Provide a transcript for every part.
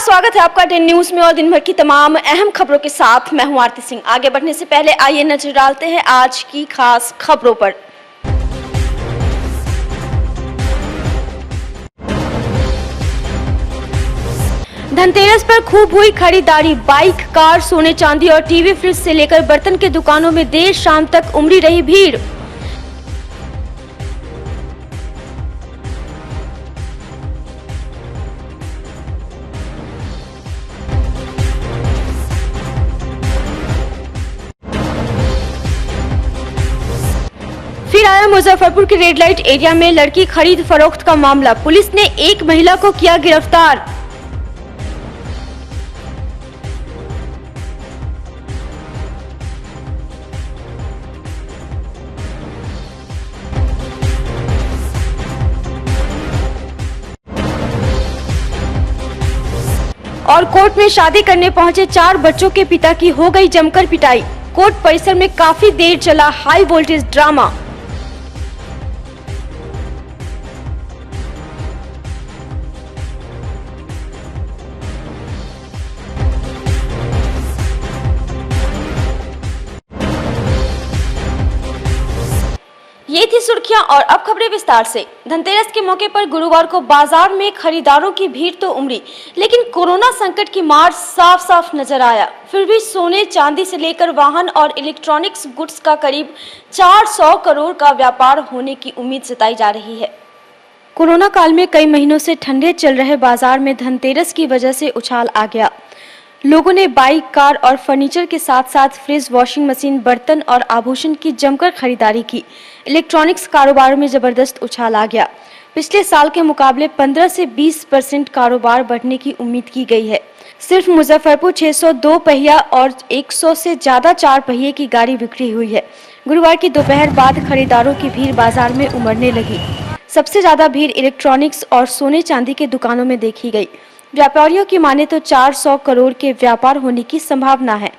स्वागत है आपका 10 न्यूज में और दिन भर की तमाम अहम खबरों के साथ मैं हूं आरती सिंह। आगे बढ़ने से पहले आइए नजर डालते हैं आज की खास खबरों पर। धनतेरस पर खूब हुई खरीदारी। बाइक, कार, सोने चांदी और टीवी, फ्रिज से लेकर बर्तन के दुकानों में देर शाम तक उमड़ी रही भीड़। फिर आया मुजफ्फरपुर के रेड लाइट एरिया में लड़की खरीद फरोख्त का मामला। पुलिस ने एक महिला को किया गिरफ्तार। और कोर्ट में शादी करने पहुंचे 4 बच्चों के पिता की हो गई जमकर पिटाई। कोर्ट परिसर में काफी देर चला हाई वोल्टेज ड्रामा। ये थी सुर्खियां और अब खबरें विस्तार से। धनतेरस के मौके पर गुरुवार को बाजार में खरीदारों की भीड़ तो उमड़ी, लेकिन कोरोना संकट की मार साफ साफ नजर आया। फिर भी सोने चांदी से लेकर वाहन और इलेक्ट्रॉनिक्स गुड्स का करीब 400 करोड़ का व्यापार होने की उम्मीद जताई जा रही है। कोरोना काल में कई महीनों से ठंडे चल रहे बाजार में धनतेरस की वजह से उछाल आ गया। लोगों ने बाइक, कार और फर्नीचर के साथ साथ फ्रिज, वॉशिंग मशीन, बर्तन और आभूषण की जमकर खरीदारी की। इलेक्ट्रॉनिक्स कारोबार में जबरदस्त उछाल आ गया। पिछले साल के मुकाबले 15 से 20% कारोबार बढ़ने की उम्मीद की गई है। सिर्फ मुजफ्फरपुर 602 पहिया और 100 से ज्यादा 4 पहिए की गाड़ी बिक्री हुई है। गुरुवार की दोपहर बाद खरीदारों की भीड़ बाजार में उमड़ने लगी। सबसे ज्यादा भीड़ इलेक्ट्रॉनिक्स और सोने चांदी के दुकानों में देखी गई। व्यापारियों की माने तो 400 करोड़ के व्यापार होने की संभावना है।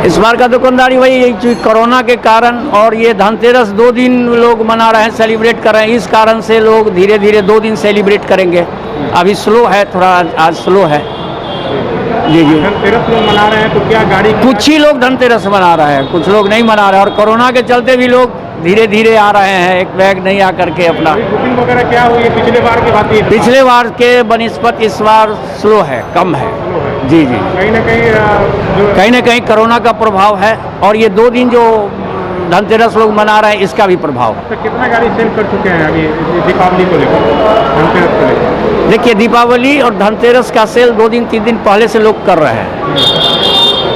इस बार का दुकानदारी वही कोरोना के कारण और ये धनतेरस 2 दिन लोग मना रहे हैं, सेलिब्रेट कर रहे हैं। इस कारण से लोग धीरे धीरे 2 दिन सेलिब्रेट करेंगे। अभी स्लो है, थोड़ा आज स्लो है। जी जी, धनतेरस लोग मना रहे हैं तो क्या गाड़ी कुछ ही लोग धनतेरस मना रहे हैं, कुछ लोग नहीं मना रहे हैं। और कोरोना के चलते भी लोग धीरे धीरे आ रहे हैं, एक बैग नहीं आ करके अपना। बुकिंग वगैरह क्या हुई है पिछले बार की बात? पिछले बार के बनिस्पत इस बार स्लो है, कम है। जी जी, कहीं न कहीं कोरोना का प्रभाव है और ये 2 दिन जो धनतेरस लोग मना रहे हैं इसका भी प्रभाव। तो कितना गाड़ी सेल कर चुके हैं अभी दीपावली को लेकर, धनतेरस को लेकर? देखिए, दीपावली और धनतेरस का सेल 2 दिन 3 दिन पहले से लोग कर रहे हैं,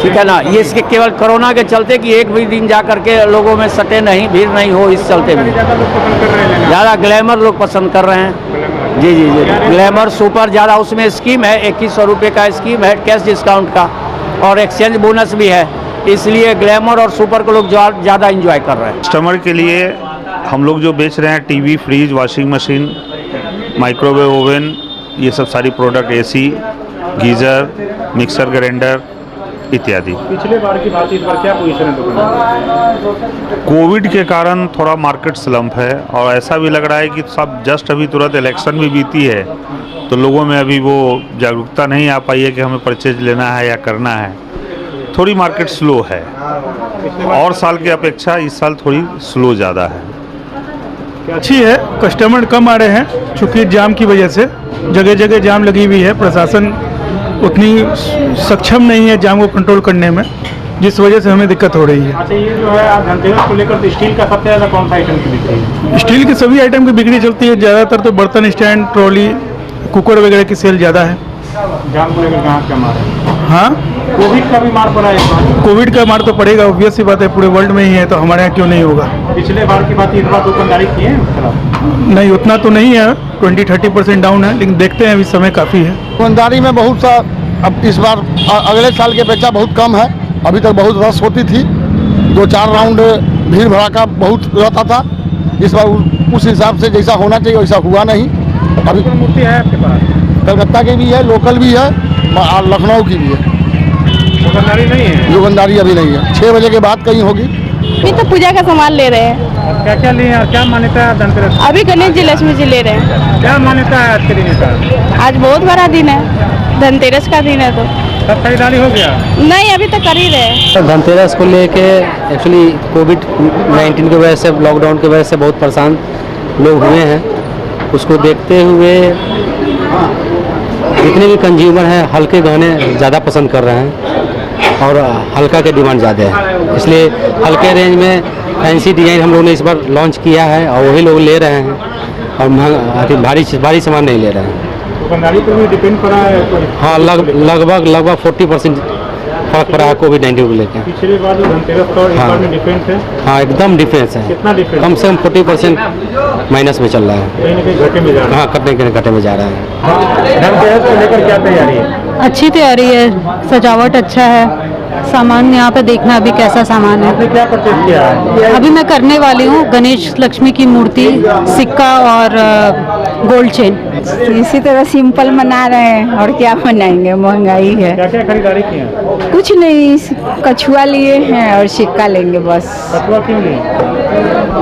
ठीक है ना। ये इसके केवल कोरोना के चलते कि एक भी दिन जा करके लोगों में सटे नहीं, भीड़ नहीं हो, इस चलते भी ज़्यादा ग्लैमर लोग पसंद कर रहे हैं। जी जी जी, ग्लैमर सुपर ज़्यादा, उसमें स्कीम है 2100 रुपये का स्कीम है कैश डिस्काउंट का और एक्सचेंज बोनस भी है, इसलिए ग्लैमर और सुपर को लोग ज़्यादा इंजॉय कर रहे हैं। कस्टमर के लिए हम लोग जो बेच रहे हैं TV, fridge, washing machine, microwave oven, ये सब सारी product, AC, geyser, mixer grinder इत्यादि। पिछले बार की बात इस बार क्या पोजीशन है दुकान? कोविड के कारण थोड़ा मार्केट स्लम्प है और ऐसा भी लग रहा है कि सब जस्ट अभी तुरंत इलेक्शन भी बीती है तो लोगों में अभी वो जागरूकता नहीं आ पाई है कि हमें परचेज लेना है या करना है। थोड़ी मार्केट स्लो है और साल की अपेक्षा इस साल थोड़ी स्लो ज़्यादा है। अच्छी है, कस्टमर कम आ रहे हैं चूँकि जाम की वजह से। जगह जगह जाम लगी हुई है, प्रशासन उतनी सक्षम नहीं है जाम को कंट्रोल करने में, जिस वजह से हमें दिक्कत हो रही है। अच्छा, ये जो है आज धनतेरस को लेकर तो स्टील का सबसे ज़्यादा कौन सा आइटम की बिक्री है? स्टील की सभी आइटम की बिक्री चलती है, ज़्यादातर तो बर्तन स्टैंड, ट्रॉली, कुकर वगैरह की सेल ज़्यादा है। जाम को लेकर कहाँ क्या मार है? हाँ, कोविड का भी मार पड़ा है। कोविड का मार तो पड़ेगा, ऑब्वियस सी बात है, पूरे वर्ल्ड में ही है तो हमारे यहाँ क्यों नहीं होगा। पिछले बार की बात इस बार दुकानदारी की है नहीं, उतना तो नहीं है, 20-30% डाउन है, लेकिन देखते हैं अभी समय काफ़ी है। दुकानदारी में बहुत सा अब इस बार अगले साल की अपेक्षा बहुत कम है। अभी तक बहुत रश होती थी, 2-4 राउंड भीड़ भड़ाका बहुत रहता था। इस बार उस हिसाब से जैसा होना चाहिए वैसा हुआ नहीं। अभी मूर्ति है आपके पास? कलकत्ता की भी है, लोकल भी है और लखनऊ की भी है। दुकानदारी नहीं है? दुकानदारी अभी नहीं है, 6 बजे के बाद कहीं होगी। अभी तो पूजा का सामान ले रहे हैं। क्या क्या लिए और क्या मान्यता है धनतेरस? अभी गणेश जी, लक्ष्मी जी ले रहे हैं। क्या मान्यता है आज के दिन का? आज बहुत बड़ा दिन है। धनतेरस का दिन है तो सब खरीदारी हो गया? नहीं, अभी तक कर ही रहे हैं। धनतेरस को लेके एक्चुअली कोविड-19 की वजह से, लॉकडाउन की वजह से बहुत परेशान लोग हुए हैं। उसको देखते हुए जितने भी कंज्यूमर हैं हल्के गहने ज़्यादा पसंद कर रहे हैं और हल्का के डिमांड ज़्यादा है, इसलिए हल्के रेंज में फैंसी डिजाइन हम लोगों ने इस बार लॉन्च किया है और वही लोग ले रहे हैं और भारी सामान नहीं ले रहे हैं। दुकानदारी पर भी डिपेंड पड़ा है? हाँ, लगभग 40% फर्क पड़ा है कोविड-19 को लेकर। पिछली बार जो धनतेरस था इस बार में डिफरेंस है? हाँ, एकदम डिफरेंस है। कितना डिफरेंस? कम से कम 40% माइनस में चल रहा है। कहीं ना कहीं घटे में जा रहा है। हाँ, घटे में जा रहा है। धनतेरस को लेकर क्या तैयारी है? अच्छी तैयारी है, सजावट अच्छा है, सामान यहाँ पे देखना अभी कैसा सामान है। आपने क्या परचेज किया है? अभी मैं करने वाली हूँ गणेश लक्ष्मी की मूर्ति, सिक्का और गोल्ड चेन। इसी तरह सिंपल मना रहे हैं और क्या मनाएंगे, महंगाई है। क्या क्या खरीदारी की है? कुछ नहीं, कछुआ लिए हैं और सिक्का लेंगे बस। कछुआ क्यों लिए?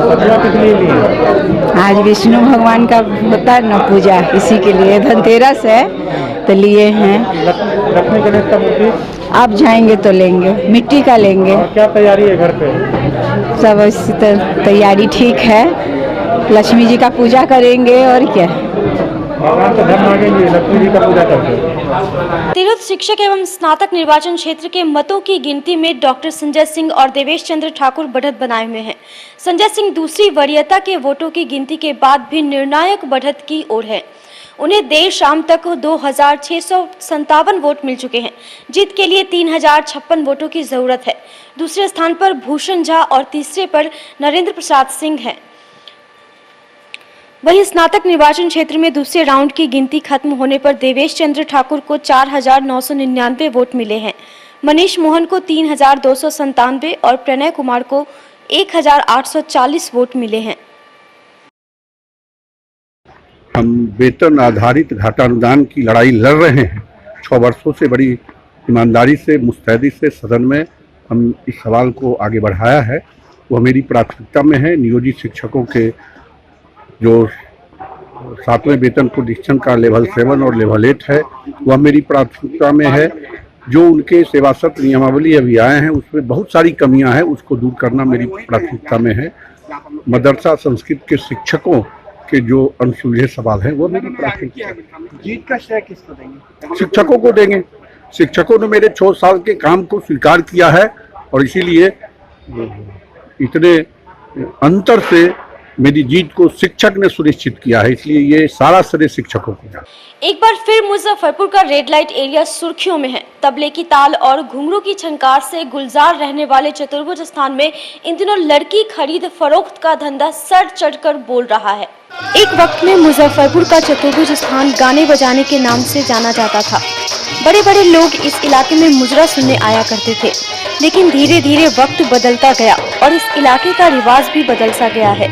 कछुआ किस लिए लिए? आज विष्णु भगवान का होता है ना पूजा, इसी के लिए धनतेरस है तो लिए हैं। लक्ष्मी गणेश का मूर्ति आप जाएंगे तो लेंगे, मिट्टी का लेंगे। और क्या तैयारी है घर पे? सब इसी तैयारी ठीक है, लक्ष्मी जी का पूजा करेंगे और क्या। भगवान से धन मांगेंगे, लक्ष्मी जी का पूजा करके। तिरहुत शिक्षक एवं स्नातक निर्वाचन क्षेत्र के मतों की गिनती में डॉक्टर संजय सिंह और देवेश चंद्र ठाकुर बढ़त बनाए हुए हैं। संजय सिंह दूसरी वरीयता के वोटों की गिनती के बाद भी निर्णायक बढ़त की ओर है। उन्हें देर शाम तक 2657 वोट मिल चुके हैं। जीत के लिए 3056 वोटों की जरूरत है। दूसरे स्थान पर भूषण झा और तीसरे पर नरेंद्र प्रसाद सिंह हैं। वहीं स्नातक निर्वाचन क्षेत्र में दूसरे राउंड की गिनती खत्म होने पर देवेश चंद्र ठाकुर को 4999 वोट मिले हैं। मनीष मोहन को 3297 और प्रणय कुमार को 1840 वोट मिले हैं। हम वेतन आधारित घाटा अनुदान की लड़ाई लड़ रहे हैं। 6 वर्षों से बड़ी ईमानदारी से, मुस्तैदी से सदन में हम इस सवाल को आगे बढ़ाया है। वह मेरी प्राथमिकता में है। नियोजित शिक्षकों के जो 7वें वेतन पुनरीक्षण का लेवल 7 और लेवल 8 है, वह मेरी प्राथमिकता में है। जो उनके सेवासत नियमावली अभी आए हैं उसमें बहुत सारी कमियां हैं, उसको दूर करना मेरी प्राथमिकता में है। मदरसा संस्कृत के शिक्षकों के जो अनसुलझे सवाल हैं वो मेरी प्राथमिकता है। जीत का श्रेय किसको देंगे? शिक्षकों को देंगे। शिक्षकों ने मेरे 6 साल के काम को स्वीकार किया है और इसीलिए इतने अंतर से मेरी जीत को शिक्षक ने सुनिश्चित किया है, इसलिए ये सारा श्रेय शिक्षकों को। एक बार फिर मुजफ्फरपुर का रेड लाइट एरिया सुर्खियों में है। तबले की ताल और घुंघरू की छनकार से गुलजार रहने वाले चतुर्भुज स्थान में इन दिनों लड़की खरीद फरोख्त का धंधा सर चढ़कर बोल रहा है। एक वक्त में मुजफ्फरपुर का चतुर्भुज स्थान गाने बजाने के नाम से जाना जाता था। बड़े बड़े लोग इस इलाके में मुजरा सुनने आया करते थे, लेकिन धीरे धीरे वक्त बदलता गया और इस इलाके का रिवाज भी बदल सा गया है।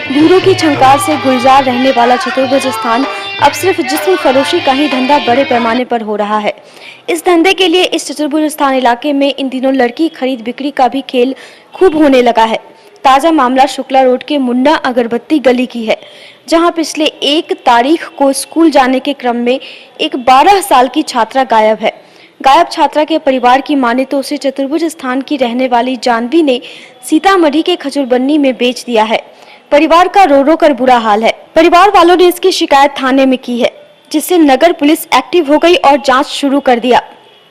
घुंघरू की छनकार से गुलजार रहने वाला चतुर्भुज स्थान अब सिर्फ जिस्म फरोशी का ही धंधा बड़े पैमाने पर हो रहा है। इस धंधे के लिए इस चतुर्भुज स्थान इलाके में इन दिनों लड़की खरीद बिक्री का भी खेल खूब होने लगा है। ताजा मामला शुक्ला रोड के मुन्ना अगरबत्ती गली की है, जहां पिछले 1 तारीख को स्कूल जाने के क्रम में एक 12 साल की छात्रा गायब है। गायब छात्रा के परिवार की माने तो उसे चतुर्भुज स्थान की रहने वाली जानवी ने सीतामढ़ी के खजूरबन्नी में बेच दिया है। परिवार का रो रो कर बुरा हाल है। परिवार वालों ने इसकी शिकायत थाने में की है, जिससे नगर पुलिस एक्टिव हो गई और जांच शुरू कर दिया।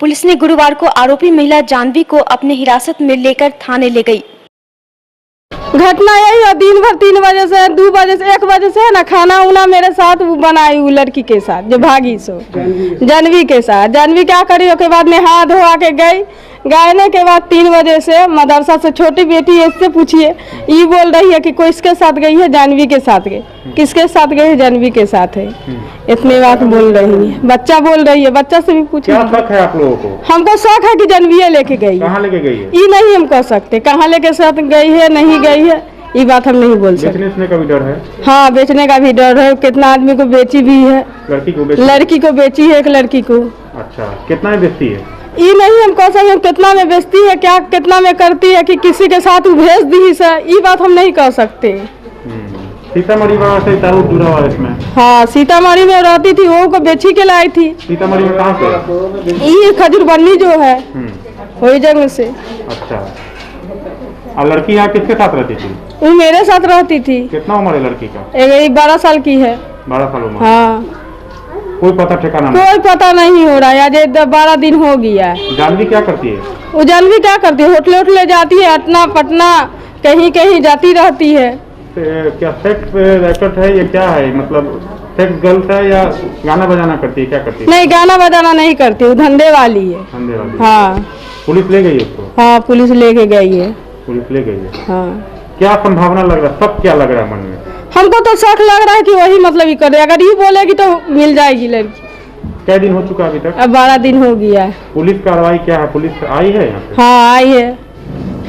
पुलिस ने गुरुवार को आरोपी महिला जानवी को अपने हिरासत में लेकर थाने ले गई। घटना यही है, दिन भर 3 बजे से 2 बजे से 1 बजे से है ना, खाना उना मेरे साथ बनाई वो लड़की के साथ जो भागी सो जानवी के साथ। जानवी क्या करी, उसके बाद नहा धोआ के गई। गायने के बाद 3 बजे से मदरसा से छोटी बेटी है, इससे पूछिए, ये बोल रही है कि कोई इसके साथ गई है, जानवी के साथ गई। किसके साथ गई है? जानवी के साथ है। इतनी बात बोल रही है। बच्चा बोल रही है, बच्चा से भी पूछिए। क्या शक है आप लोगों को? हमको शक है कि जानवी लेके गई। कहाँ लेके गई है? ये नहीं हम कह सकते कहाँ लेके साथ गई है, नहीं गई है, ये बात हम नहीं बोल सकते। बेचने का भी डर है? हाँ, बेचने का भी डर है। कितना आदमी को बेची भी है। लड़की को बेची है, एक लड़की को। अच्छा, कितना में बेचती है? ये नहीं हम कह सकते कितना में बेचती है, क्या कितना में करती है, कि किसी के साथ भेज दी है, ये बात हम नहीं कह सकते। सीतामढ़ी वहाँ से तारुक जुड़ा हुआ है इसमें। हाँ, सीतामढ़ी में रहती थी, वो को बेची के लाई थी। सीतामढ़ी में कहाँ से? ये खजूरबन्नी जो है वही जगह से। अच्छा, और लड़की यहाँ किसके साथ रहती थी? वो मेरे साथ रहती थी। कितना उम्र है लड़की का? 12 साल की है। 12 साल उम्र। हाँ, कोई पता ठिकाना नहीं? कोई पता नहीं हो रहा है, आज 12 दिन हो गया है। जानवी क्या करती है? वो जानवी क्या करती है, होटल होटले जाती है, अटना पटना कहीं कहीं जाती रहती है। क्या सेक्स रैकेट है या क्या है, मतलब सेक्स गर्ल्स है या गाना बजाना करती है, क्या करती है? नहीं, गाना बजाना नहीं करती, वो धंधे वाली है। धंधे वाली? हाँ। पुलिस ले गई उसको? हाँ, पुलिस लेके गई है। पुलिस ले गई है। हाँ। क्या संभावना लग रहा है, सब क्या लग रहा है मन में? हमको तो शक लग रहा है कि वही मतलब ही कर रहे, अगर ये बोलेगी तो मिल जाएगी लड़की। क्या दिन हो चुका अभी तक? अब 12 दिन हो गया है। पुलिस कार्रवाई क्या है, पुलिस आई है यहाँ पे? हाँ, आई है।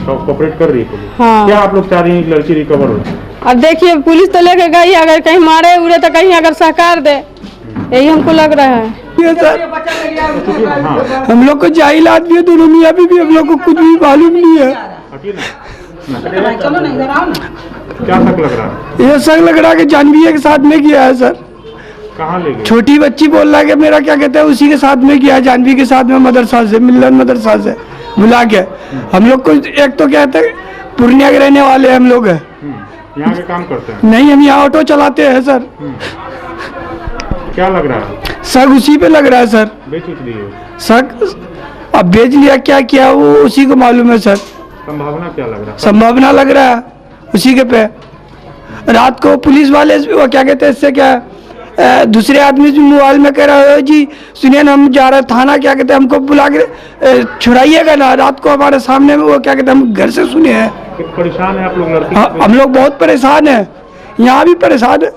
कोऑपरेट कर रही है पुलिस? हाँ। क्या आप लोग चाह रही हैं कि लड़की रिकवर हो? अब देखिए, पुलिस तो लेके गई, अगर कहीं मारे उड़े तो कहीं अगर सहकार दे, यही हमको लग रहा है। हाँ। हम लोग को जाहिल आदमी है, दोनों मियाँ भी हम लोग को कुछ भी मालूम नहीं है। क्या शक लग रहा है? ये शक लग रहा है कि जानवी के साथ में किया है सर। कहाँ ले गए? छोटी बच्ची बोल रहा है कि मेरा क्या कहते हैं उसी के साथ में किया है, जानवी के साथ में, मदरसा से, मिलन मदरसा से बुला के। हम लोग को एक तो कहते हैं पूर्णिया के रहने वाले हम लोग हैं। यहाँ के काम करते हैं? नहीं, हम यहाँ ऑटो चलाते हैं सर। क्या लग रहा है? शक उसी पे लग रहा है सर। बेच दिए? शक अब बेच लिया, क्या किया वो उसी को मालूम है सर। संभावना क्या लग रहा है? संभावना लग रहा है उसी के पे। रात को पुलिस वाले वो क्या कहते हैं, इससे क्या दूसरे आदमी से मोबाइल में कह रहा है जी सुनिए ना, हम जा रहे थाना, क्या कहते हैं हमको बुला के छुड़ाइएगा ना। रात को हमारे सामने में वो क्या कहते हैं, हम घर से सुने हैं। परेशान है आप लोग लड़की? हाँ, हम लोग बहुत परेशान हैं, यहाँ भी परेशान है।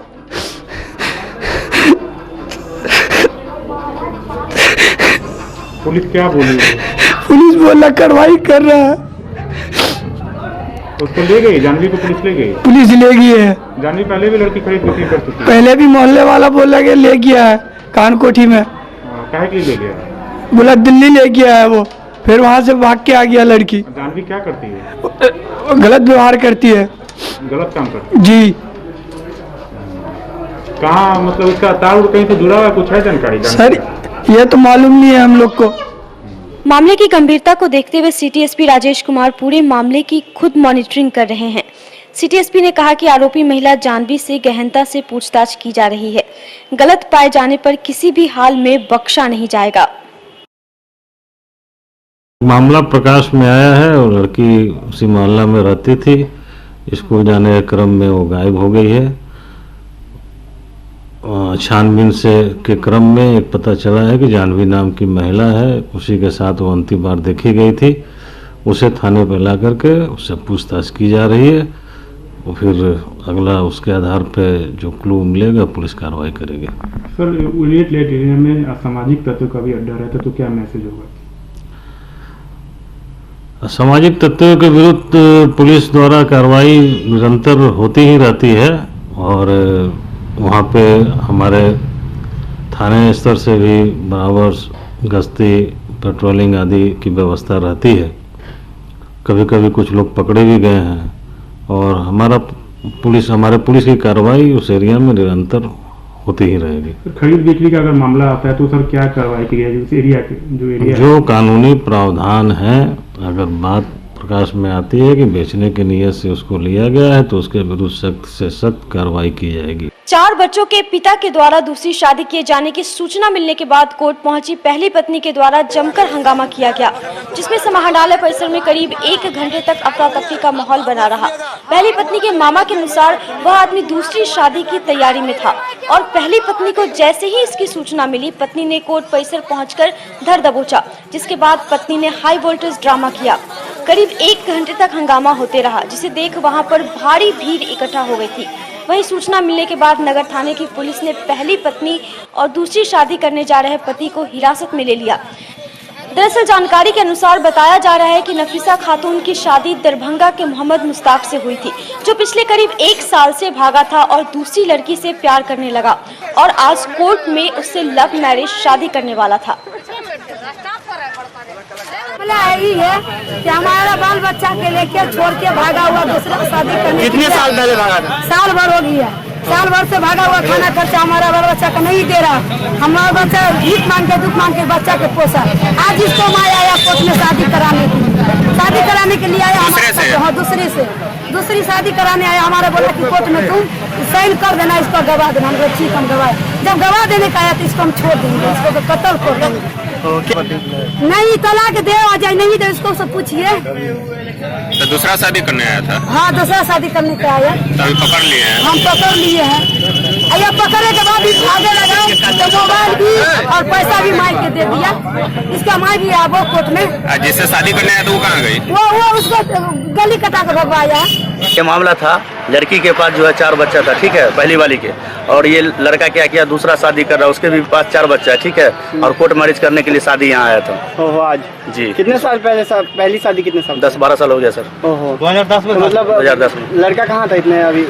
पुलिस क्या बोली? पुलिस बोला कार्रवाई कर रहा है। उसको ले गई? जानवी को पुलिस ले गई? पुलिस ले गई है। जानवी पहले भी लड़की खरीद बिक्री कर चुकी है? पहले भी मोहल्ले वाला बोला कि ले गया है कान कोठी में। काहे के लिए ले गया? बोला दिल्ली ले गया है वो, फिर वहाँ से भाग के आ गया लड़की। जानवी क्या करती है? गलत व्यवहार करती है। गलत काम करती है? जी। कहाँ, मतलब इसका तार कहीं से जुड़ा हुआ है, कुछ है जानकारी? सर ये तो मालूम नहीं है हम लोग को। मामले की गंभीरता को देखते हुए सिटी एसपी राजेश कुमार पूरे मामले की खुद मॉनिटरिंग कर रहे हैं। सिटी एसपी ने कहा कि आरोपी महिला जानवी से गहनता से पूछताछ की जा रही है। गलत पाए जाने पर किसी भी हाल में बख्शा नहीं जाएगा। मामला प्रकाश में आया है और लड़की उसी मोहल्ला में रहती थी। स्कूल जाने के क्रम में वो गायब हो गई है। छानबीन से के क्रम में एक पता चला है कि जानवी नाम की महिला है, उसी के साथ वो अंतिम बार देखी गई थी। उसे थाने पर ला करके उससे पूछताछ की जा रही है और फिर अगला उसके आधार पर जो क्लू मिलेगा पुलिस कार्रवाई करेगी। सर, उलियट लेट एरिया में असामाजिक तत्व का भी अड्डा रहता, तो क्या मैसेज होगा? असामाजिक तत्वों के विरुद्ध पुलिस द्वारा कार्रवाई निरंतर होती ही रहती है और वहाँ पे हमारे थाने स्तर से भी बराबर गश्ती, पेट्रोलिंग आदि की व्यवस्था रहती है। कभी कभी कुछ लोग पकड़े भी गए हैं और हमारे पुलिस की कार्रवाई उस एरिया में निरंतर होती ही रहेगी। खरीद बिक्री का अगर मामला आता है तो सर क्या कार्रवाई की जाएगी उस एरिया के जो कानूनी प्रावधान है, अगर बात प्रकाश में आती है कि बेचने की नीयत से उसको लिया गया है तो उसके विरुद्ध सख्त से सख्त कार्रवाई की जाएगी। 4 बच्चों के पिता के द्वारा दूसरी शादी किए जाने की सूचना मिलने के बाद कोर्ट पहुंची पहली पत्नी के द्वारा जमकर हंगामा किया गया, जिसमें समाहरणालय परिसर में करीब 1 घंटे तक अफरा तफरी का माहौल बना रहा। पहली पत्नी के मामा के अनुसार वह आदमी दूसरी शादी की तैयारी में था और पहली पत्नी को जैसे ही इसकी सूचना मिली, पत्नी ने कोर्ट परिसर पहुंचकर धर दबोचा, जिसके बाद पत्नी ने हाई वोल्टेज ड्रामा किया। करीब 1 घंटे तक हंगामा होते रहा, जिसे देख वहां पर भारी भीड़ इकट्ठा हो गई थी। वहीं सूचना मिलने के बाद नगर थाने की पुलिस ने पहली पत्नी और दूसरी शादी करने जा रहे पति को हिरासत में ले लिया। दरअसल जानकारी के अनुसार बताया जा रहा है कि नफीसा खातून की शादी दरभंगा के मोहम्मद मुस्ताक से हुई थी, जो पिछले करीब 1 साल से भागा था और दूसरी लड़की से प्यार करने लगा और आज कोर्ट में उससे लव मैरिज शादी करने वाला था। मामला यही है कि हमारा बाल बच्चा के लेके छोड़ के भागा हुआ दूसरा शादी करने। कितने साल पहले भागा था? साल भर हो गया, साल भर से भागा हुआ। खाना खर्चा हमारा बाल बच्चा का नहीं दे रहा। हमारा बच्चा भीख मांग के दुख मांग के बच्चा के पोसा। आज इसको माया आया कोर्ट में शादी कराने के लिए आया हमारे। हाँ, दूसरी शादी कराने आया। हमारा बोला कि कोर्ट में तुम साइन कर देना, इसको गवाह देना। हम ठीक हम गवाह। जब गवाह देने का आया तो इसको हम छोड़ देंगे, इसको तो कत्ल कर देंगे। नहीं तलाक दे आ जाए, नहीं दे इसको सब पूछिए। तो दूसरा शादी करने आया था? हाँ, दूसरा शादी करने का आया। तो अभी पकड़ लिए हैं? हम पकड़ लिए हैं। अया पकड़े के बाद भी भागे लगा तो मोबाइल भी और पैसा भी मार के दे दिया। इसका मार भी है वो कोर्ट में। जिससे शादी करने आया तो वो कहाँ गई? वो उसको गली कटा के भगवाया। ये मामला था, लड़की के पास जो है 4 बच्चा था, ठीक है, पहली वाली के। और ये लड़का क्या किया, दूसरा शादी कर रहा है, उसके भी पास 4 बच्चा है, ठीक है। और कोर्ट मैरिज करने के लिए शादी यहाँ आया था। ओहो, आज जी। कितने साल पहले पहली शादी कितने साल? 10-12 साल हो गया सर। ओहो, 2010 में? मतलब 2010 में। लड़का कहाँ था इतने? अभी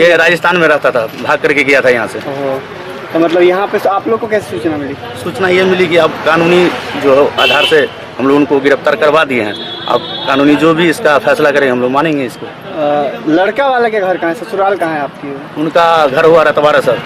ये राजस्थान में रहता था, भाग करके गया था यहाँ से। तो मतलब यहाँ पे आप लोग को कैसे सूचना मिली? सूचना ये मिली कि अब कानूनी जो आधार से हम लोग उनको गिरफ्तार करवा दिए हैं। अब कानूनी जो भी इसका फैसला करेंगे हम लोग मानेंगे इसको। लड़का वाले के घर कहाँ है, ससुराल कहाँ है आपकी? उनका घर हुआ रतवाड़ा सर।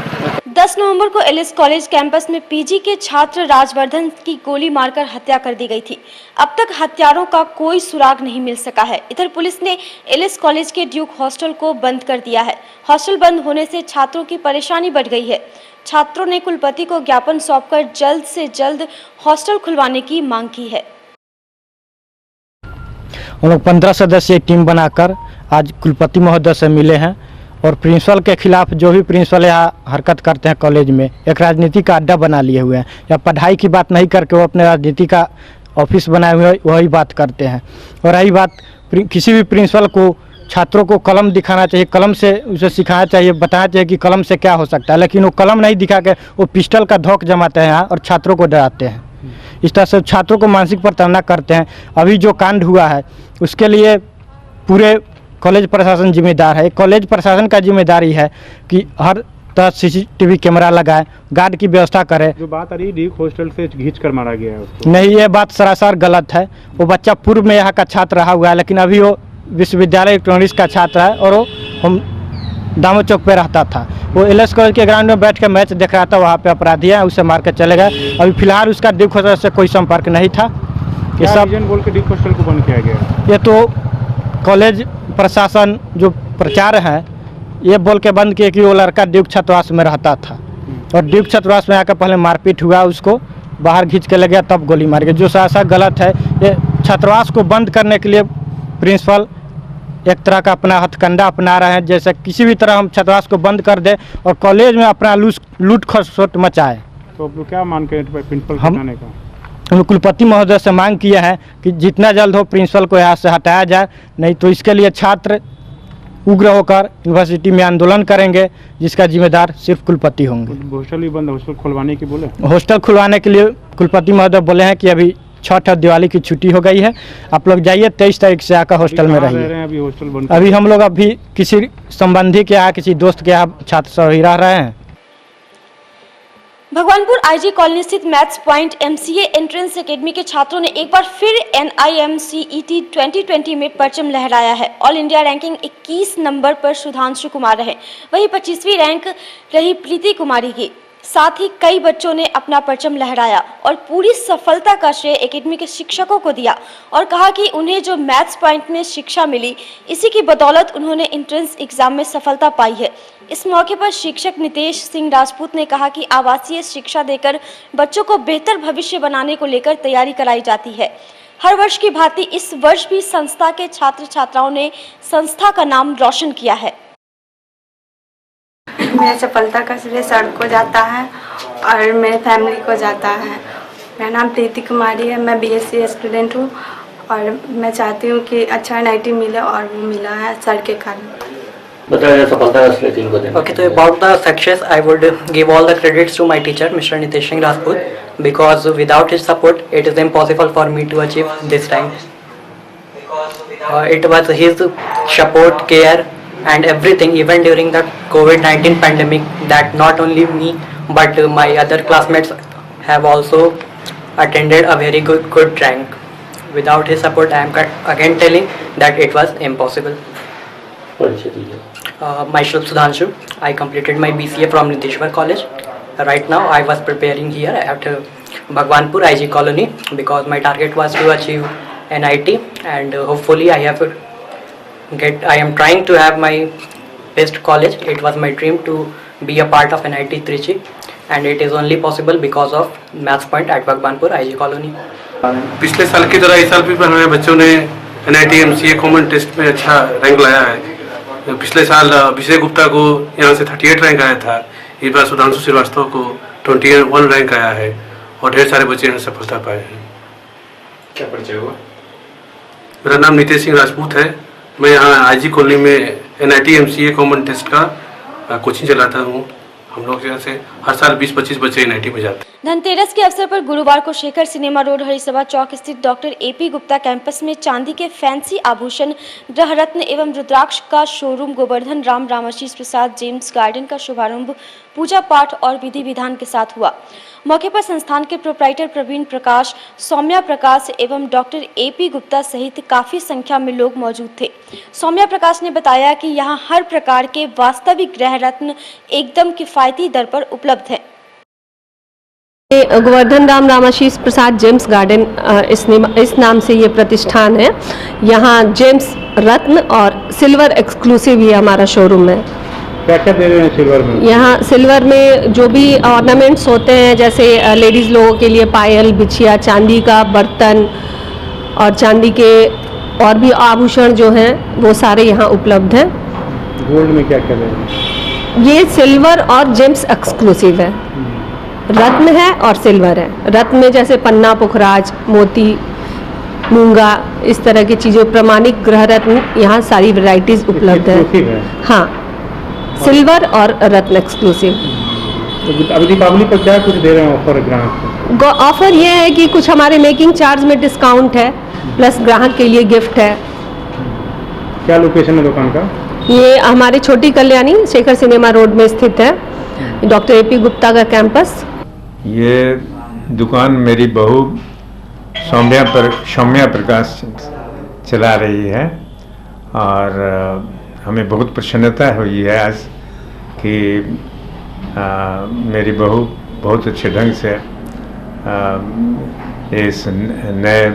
10 नवंबर को एलिस कॉलेज कैंपस में पीजी के छात्र राजवर्धन की गोली मारकर हत्या कर दी गई थी। अब तक हत्यारों का कोई सुराग नहीं मिल सका है। इधर पुलिस ने एलिस कॉलेज के ड्यूक हॉस्टल को बंद कर दिया है। हॉस्टल बंद होने से छात्रों की परेशानी बढ़ गई है। छात्रों ने कुलपति को ज्ञापन सौंपकर जल्द से जल्द हॉस्टल खुलवाने की मांग की है। हम लोग 15 सदस्यीय टीम बनाकर आज कुलपति महोदय से मिले हैं और प्रिंसिपल के खिलाफ जो भी प्रिंसिपल यहाँ हरकत करते हैं कॉलेज में, एक राजनीति का अड्डा बना लिए हुए हैं। या पढ़ाई की बात नहीं करके वो अपने राजनीति का ऑफिस बनाए हुए वही बात करते हैं। और रही बात, किसी भी प्रिंसिपल को छात्रों को कलम दिखाना चाहिए, कलम से उसे सिखाना चाहिए, बताना चाहिए कि कलम से क्या हो सकता है, लेकिन वो कलम नहीं दिखा के वो पिस्टल का धौक जमाते हैं यहाँ और छात्रों को डराते हैं। इस तरह से छात्रों को मानसिक प्रताड़ना करते हैं। अभी जो कांड हुआ है उसके लिए पूरे कॉलेज प्रशासन जिम्मेदार है। कॉलेज प्रशासन का जिम्मेदारी है कि हर तरह CCTV कैमरा लगाए, गार्ड की व्यवस्था करे। जो बात आ रही ड्यूक हॉस्टल से खींच कर मारा गया है उसको। नहीं, ये बात सरासर गलत है। वो बच्चा पूर्व में यहाँ का छात्र रहा हुआ है, लेकिन अभी वो विश्वविद्यालय इलेक्ट्रॉनिक्स का छात्र है और वो हम दामो चौक पे रहता था। वो एलिस कॉलेज के ग्राउंड में बैठ के मैच देख रहा था, वहाँ पे अपराधी है, उसे मार के चले गए। अभी फिलहाल उसका ड्यूक हॉस्टल से कोई संपर्क नहीं था। ये सब रीजन बोल के ड्यूक हॉस्टल को बंद किया गया। ये तो कॉलेज प्रशासन जो प्रचार है ये बोल के बंद किए कि वो लड़का ड्यूक छात्रावास में रहता था और ड्यूक छात्रावास में आकर पहले मारपीट हुआ, उसको बाहर खींच के ले गया, तब गोली मार गया, जो सरासर गलत है। ये छात्रावास को बंद करने के लिए प्रिंसिपल एक तरह का अपना हथकंडा अपना रहे हैं। जैसे किसी भी तरह हम छात्रावास को बंद कर दें और कॉलेज में अपना लूट खसोट मचाए। तो अब क्या मान के प्रिंसिपल हटाने का? हम कुलपति महोदय से मांग किए हैं कि जितना जल्द हो प्रिंसिपल को यहाँ से हटाया जाए, नहीं तो इसके लिए छात्र उग्र होकर यूनिवर्सिटी में आंदोलन करेंगे, जिसका जिम्मेदार सिर्फ कुलपति होंगे। हॉस्टल भी बंद, हॉस्टल खुलवाने की बोले? हॉस्टल खुलवाने के लिए कुलपति महोदय बोले हैं कि अभी छठ और दिवाली की छुट्टी हो गई है, आप लोग जाइए 23 तारीख से आकर हॉस्टल में रहिए। अभी हम लोग अभी किसी संबंधी के यहाँ, किसी दोस्त के यहाँ छात्र सभी रह रहे हैं। भगवानपुर IG कॉलोनी स्थित maths point MCA entrance academy के छात्रों ने एक बार फिर NIMCET 2020 में परचम लहराया है। ऑल इंडिया रैंकिंग 21 नंबर पर सुधांशु कुमार रहे, वहीं 25वीं रैंक रही प्रीति कुमारी की। साथ ही कई बच्चों ने अपना परचम लहराया और पूरी सफलता का श्रेय एकेडमी के शिक्षकों को दिया और कहा कि उन्हें जो मैथ्स पॉइंट में शिक्षा मिली, इसी की बदौलत उन्होंने एंट्रेंस एग्जाम में सफलता पाई है। इस मौके पर शिक्षक नितेश सिंह राजपूत ने कहा कि आवासीय शिक्षा देकर बच्चों को बेहतर भविष्य बनाने को लेकर तैयारी कराई जाती है। हर वर्ष की भांति इस वर्ष भी संस्था के छात्र छात्राओं ने संस्था का नाम रोशन किया है। मेरी सफलता का श्रेय सर को जाता है और मेरे फैमिली को जाता है। मेरा नाम प्रीति कुमारी है, मैं BSc स्टूडेंट हूँ और मैं चाहती हूँ कि अच्छा NIT मिले और वो मिला है सर के कारण। बताइए सफलता का श्रेय किनको देना? Okay, so about the success, I would give all the credits to my teacher, Mr. Nitesh Singh Rajput, because without his support, it is impossible for me to achieve this time. It was his support, care, and everything, even during the COVID-19 pandemic, that not only me but my other classmates have also attended a very good rank. without his support, I am again telling that it was impossible. Myself Sudhanshu. I completed my BCA from Niteshwar College. Right now I was preparing here at Bhagwanpur IG Colony because my target was to achieve NIT, and hopefully I am trying to have my best college. It was my dream to be a part of NIT Trichy, and it is only possible because of Maths Point at Bhagwanpur IG Colony. पिछले साल की तरह इस साल भी हमारे बच्चों ने NIT MCA कॉमन टेस्ट में अच्छा रैंक लाया है। पिछले साल अभिषेक गुप्ता को यहाँ से 38 रैंक आया था, इस बार सुधांशु श्रीवास्तव को 21 रैंक आया है और ढेर सारे बच्चे यहाँ सफलता पाए हैं। क्या परिचय हुआ? मेरा नाम नितेश सिंह राजपूत है। मैं यहाँ IG कॉलोनी में NIT MCA कॉमन टेस्ट का कोचिंग चलाता हूँ। हम लोग यहाँ से हर साल 20-25 बच्चे NIT में जाते हैं। धनतेरस के अवसर पर गुरुवार को शेखर सिनेमा रोड हरिसभा चौक स्थित डॉक्टर AP गुप्ता कैंपस में चांदी के फैंसी आभूषण, ग्रह रत्न एवं रुद्राक्ष का शोरूम गोवर्धन राम रामाशीष प्रसाद जेम्स गार्डन का शुभारंभ पूजा पाठ और विधि विधान के साथ हुआ। मौके पर संस्थान के प्रोप्राइटर प्रवीण प्रकाश, सौम्या प्रकाश एवं डॉक्टर AP गुप्ता सहित काफी संख्या में लोग मौजूद थे। सौम्या प्रकाश ने बताया कि यहाँ हर प्रकार के वास्तविक ग्रह रत्न एकदम किफायती दर पर उपलब्ध है। गोवर्धन राम रामाशीष प्रसाद जेम्स गार्डन इस नाम से ये प्रतिष्ठान है। यहाँ जेम्स रत्न और सिल्वर एक्सक्लूसिव ये हमारा शोरूम है। क्या क्या दे रहे हैं सिल्वर में? यहाँ सिल्वर में जो भी ऑर्नामेंट्स होते हैं, जैसे लेडीज़ लोगों के लिए पायल, बिछिया, चांदी का बर्तन और चांदी के और भी आभूषण जो हैं वो सारे यहाँ उपलब्ध हैं। गोल्ड में क्या क्या दे रहे हैं? ये सिल्वर और जेम्स एक्सक्लूसिव है, रत्न है और सिल्वर है। रत्न में जैसे पन्ना, पुखराज, मोती, मूंगा, इस तरह की चीज़ें, प्रमाणिक ग्रह रत्न, यहाँ सारी वैरायटीज उपलब्ध है। हाँ, सिल्वर और रत्न एक्सक्लूसिव। तो अभी दीपावली पर क्या कुछ दे रहे हैं ऑफर ग्राहक को? ऑफर ये है कि कुछ हमारे मेकिंग चार्ज में डिस्काउंट है, प्लस ग्राहक के लिए गिफ्ट है। क्या लोकेशन है दुकान का? ये हमारे छोटी कल्याणी शेखर सिनेमा रोड में स्थित है, डॉक्टर AP गुप्ता का कैंपस। ये दुकान मेरी बहू सौम्या प्रकाश चला रही है और हमें बहुत प्रसन्नता हुई है आज कि मेरी बहू बहुत अच्छे ढंग से इस नए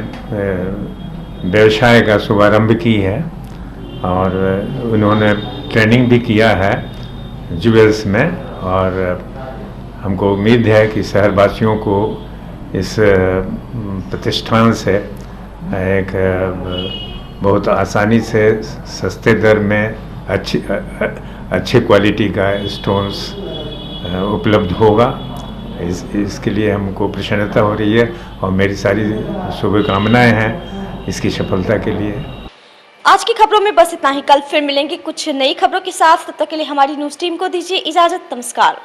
व्यवसाय का शुभारंभ की है और उन्होंने ट्रेनिंग भी किया है ज्वेल्स में, और हमको उम्मीद है कि शहरवासियों को इस प्रतिष्ठान से एक बहुत आसानी से सस्ते दर में अच्छी क्वालिटी का स्टोन्स उपलब्ध होगा। इसके लिए हमको प्रसन्नता हो रही है और मेरी सारी शुभकामनाएं हैं इसकी सफलता के लिए। आज की खबरों में बस इतना ही। कल फिर मिलेंगे कुछ नई खबरों के साथ। तब तक के लिए हमारी न्यूज़ टीम को दीजिए इजाजत। नमस्कार।